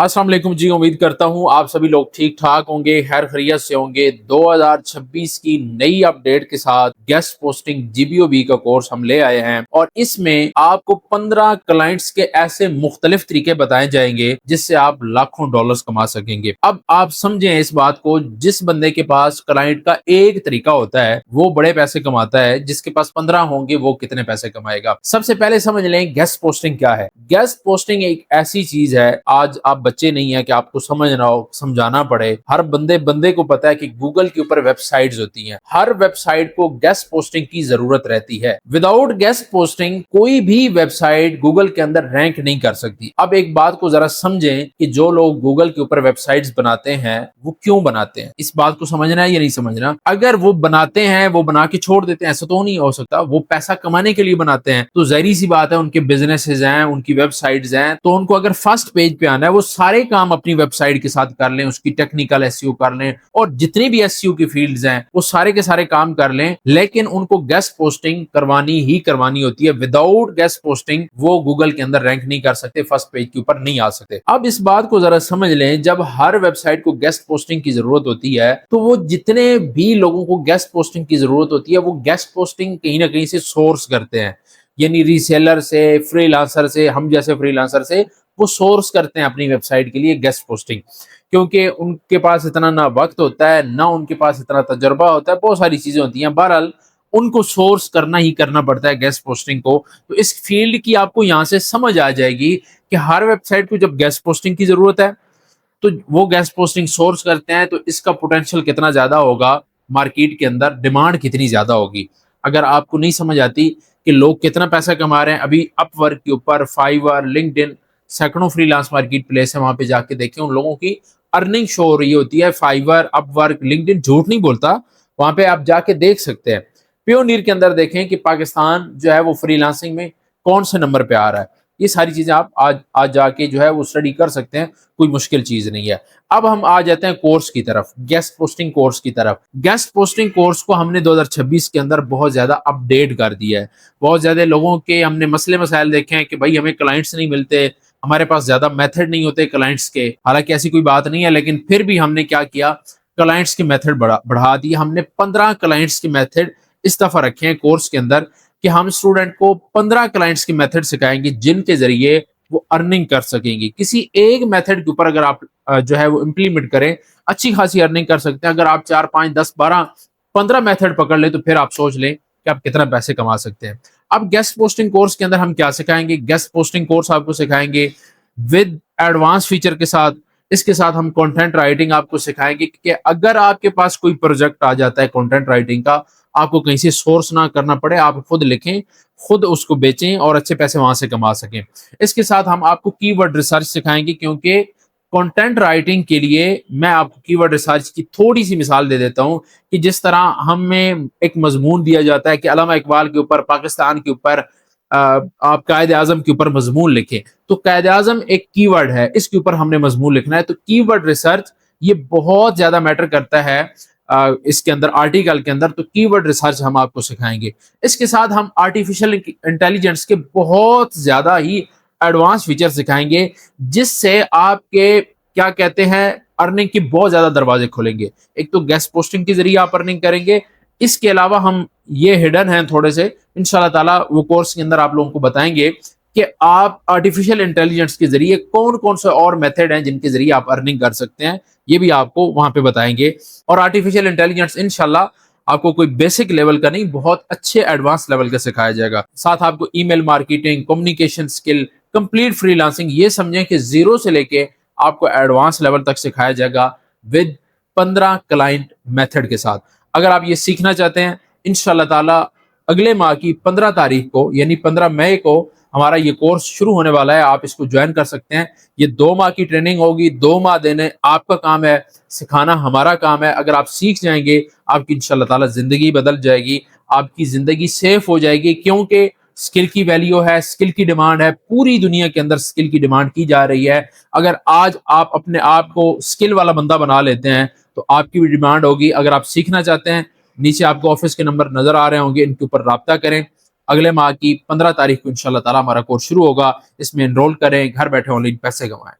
अस्सलाम वालेकुम जी। उम्मीद करता हूँ आप सभी लोग ठीक ठाक होंगे, खैर खैरियत से होंगे। 2026 की नई अपडेट के साथ गेस्ट पोस्टिंग जीबीओबी का कोर्स हम ले आए हैं और इसमें आपको 15 क्लाइंट्स के ऐसे मुख्तलिफ तरीके बताए जाएंगे जिससे आप लाखों डॉलर्स कमा सकेंगे। अब आप समझें इस बात को, जिस बंदे के पास क्लाइंट का एक तरीका होता है वो बड़े पैसे कमाता है, जिसके पास 15 होंगे वो कितने पैसे कमाएगा। सबसे पहले समझ लें गेस्ट पोस्टिंग क्या है। गेस्ट पोस्टिंग एक ऐसी चीज है, आज आप बच्चे नहीं है कि आपको समझना हो, समझाना पड़े। हर बंदे को पता है कि गूगल के ऊपर वेबसाइट्स होती हैं, हर वेबसाइट को गेस्ट पोस्टिंग की जरूरत रहती है। विदाउट गेस्ट पोस्टिंग कोई भी वेबसाइट गूगल के अंदर रैंक नहीं कर सकती। अब एक बात को जरा समझें कि जो लोग गूगल के ऊपर वेबसाइट्स बनाते हैं वो क्यों बनाते हैं, इस बात को समझना है या नहीं समझना। अगर वो बनाते हैं, वो बना के छोड़ देते हैं, ऐसा तो नहीं हो सकता। वो पैसा कमाने के लिए बनाते हैं तो जाहिर सी बात है उनके बिजनेसेस हैं, उनकी वेबसाइट्स हैं, तो उनको अगर फर्स्ट पेज पे आना है वो सारे काम अपनी वेबसाइट के साथ कर लें, उसकी टेक्निकल एसईओ कर लें और जितनी भी एसईओ की फील्ड्स हैं वो सारे के सारे काम कर लें, लेकिन उनको गेस्ट पोस्टिंग करवानी ही करवानी होती है। विदाउट गेस्ट पोस्टिंग वो गूगल के अंदर रैंक नहीं कर सकते, फर्स्ट पेज के ऊपर नहीं आ सकते। अब इस बात को जरा समझ लें, जब हर वेबसाइट को गेस्ट पोस्टिंग की जरूरत होती है तो वो जितने भी लोगों को गेस्ट पोस्टिंग की जरूरत होती है वो गेस्ट पोस्टिंग कहीं ना कहीं से सोर्स करते हैं, यानी रीसेलर से, फ्रीलांसर से, हम जैसे फ्रीलांसर से वो सोर्स करते हैं अपनी वेबसाइट के लिए गेस्ट पोस्टिंग, क्योंकि उनके पास इतना ना वक्त होता है ना उनके पास इतना तजर्बा होता है, बहुत सारी चीजें होती हैं। बहरहाल उनको सोर्स करना ही करना पड़ता है गेस्ट पोस्टिंग को। तो इस फील्ड की आपको यहाँ से समझ आ जाएगी कि हर वेबसाइट को जब गेस्ट पोस्टिंग की जरूरत है तो वो गेस्ट पोस्टिंग सोर्स करते हैं, तो इसका पोटेंशियल कितना ज्यादा होगा, मार्केट के अंदर डिमांड कितनी ज्यादा होगी। अगर आपको नहीं समझ आती कि लोग कितना पैसा कमा रहे हैं, अभी अपवर्क के ऊपर, फाइवर, लिंक्डइन, सैकड़ों फ्रीलांस मार्केट प्लेस है, वहां पे जाके देखें, उन लोगों की अर्निंग शो हो रही होती है। फाइवर, अपवर्क, लिंक्डइन झूठ नहीं बोलता, वहां पे आप जाके देख सकते हैं। पियोनीर के अंदर देखें कि पाकिस्तान जो है वो फ्रीलांसिंग में कौन से नंबर पे आ रहा है। ये सारी चीजें आप आज जाके जो है वो स्टडी कर सकते हैं, कोई मुश्किल चीज नहीं है। अब हम आ जाते हैं कोर्स की तरफ, गेस्ट पोस्टिंग कोर्स की तरफ। गेस्ट पोस्टिंग कोर्स को हमने 2026 के अंदर बहुत ज्यादा अपडेट कर दिया है। बहुत ज्यादा लोगों के हमने मसले मसाइल देखे हैं कि भाई हमें क्लाइंट्स नहीं मिलते, हमारे पास ज्यादा मेथड नहीं होते क्लाइंट्स के। हालांकि ऐसी कोई बात नहीं है, लेकिन फिर भी हमने क्या किया, क्लाइंट्स के मेथड बढ़ा दिए। हमने 15 क्लाइंट्स के मेथड इस दफा रखे हैं कोर्स के अंदर कि हम स्टूडेंट को 15 क्लाइंट्स के मेथड सिखाएंगे जिनके जरिए वो अर्निंग कर सकेंगे। किसी एक मेथड के ऊपर अगर आप जो है वो इम्प्लीमेंट करें, अच्छी खासी अर्निंग कर सकते हैं। अगर आप 4, 5, 10, 12, 15 मेथड पकड़ ले तो फिर आप सोच लें कि आप कितना पैसे कमा सकते हैं। अब गेस्ट पोस्टिंग कोर्स के अंदर हम क्या सिखाएंगे, गेस्ट पोस्टिंग कोर्स आपको सिखाएंगे विद एडवांस फीचर के साथ। इसके साथ हम कंटेंट राइटिंग आपको सिखाएंगे कि अगर आपके पास कोई प्रोजेक्ट आ जाता है कंटेंट राइटिंग का, आपको कहीं से सोर्स ना करना पड़े, आप खुद लिखें, खुद उसको बेचें और अच्छे पैसे वहां से कमा सकें। इसके साथ हम आपको कीवर्ड रिसर्च सिखाएंगे, क्योंकि कंटेंट राइटिंग के लिए मैं आपको कीवर्ड रिसर्च की थोड़ी सी मिसाल दे देता हूं कि जिस तरह हमें एक मजमून दिया जाता है कि अल्लामा इकबाल के ऊपर, पाकिस्तान के ऊपर, आप कायद आजम के ऊपर मजमून लिखें, तो कायद आजम एक कीवर्ड है, इसके ऊपर हमने मजमून लिखना है। तो कीवर्ड रिसर्च ये बहुत ज्यादा मैटर करता है इसके अंदर, आर्टिकल के अंदर। तो कीवर्ड रिसर्च हम आपको सिखाएंगे। इसके साथ हम आर्टिफिशियल इंटेलिजेंस के बहुत ज्यादा ही एडवांस फीचर सिखाएंगे जिससे आपके क्या कहते हैं अर्निंग की बहुत ज्यादा दरवाजे खुलेंगे। एक तो गेस्ट पोस्टिंग के जरिए आप अर्निंग करेंगे, इसके अलावा हम ये हिडन हैं थोड़े से, इंशाल्लाह ताला वो कोर्स के अंदर आप लोगों को बताएंगे कि आप आर्टिफिशियल इंटेलिजेंस के जरिए कौन कौन से और मेथड हैं जिनके जरिए आप अर्निंग कर सकते हैं, ये भी आपको वहां पे बताएंगे। और आर्टिफिशियल इंटेलिजेंस इंशाल्लाह आपको कोई बेसिक लेवल का नहीं, बहुत अच्छे एडवांस लेवल का सिखाया जाएगा। साथ आपको email marketing, communication skill, complete freelancing, ये समझें कि जीरो से लेके आपको एडवांस लेवल तक सिखाया जाएगा विद 15 क्लाइंट मेथड के साथ। अगर आप ये सीखना चाहते हैं, इंशाल्लाह ताला अगले माह की 15 तारीख को यानी 15 मई को हमारा ये कोर्स शुरू होने वाला है, आप इसको ज्वाइन कर सकते हैं। ये 2 माह की ट्रेनिंग होगी, 2 माह देने आपका काम है, सिखाना हमारा काम है। अगर आप सीख जाएंगे आपकी इंशाल्लाह ताला जिंदगी बदल जाएगी, आपकी जिंदगी सेफ हो जाएगी, क्योंकि स्किल की वैल्यू है, स्किल की डिमांड है, पूरी दुनिया के अंदर स्किल की डिमांड की जा रही है। अगर आज आप अपने आप को स्किल वाला बंदा बना लेते हैं तो आपकी भी डिमांड होगी। अगर आप सीखना चाहते हैं, नीचे आपको ऑफिस के नंबर नजर आ रहे होंगे, इनके ऊपर राब्ता करें। अगले माह की 15 तारीख को इंशाल्लाह ताला हमारा कोर्स शुरू होगा, इसमें एनरोल करें, घर बैठे ऑनलाइन पैसे कमाएं।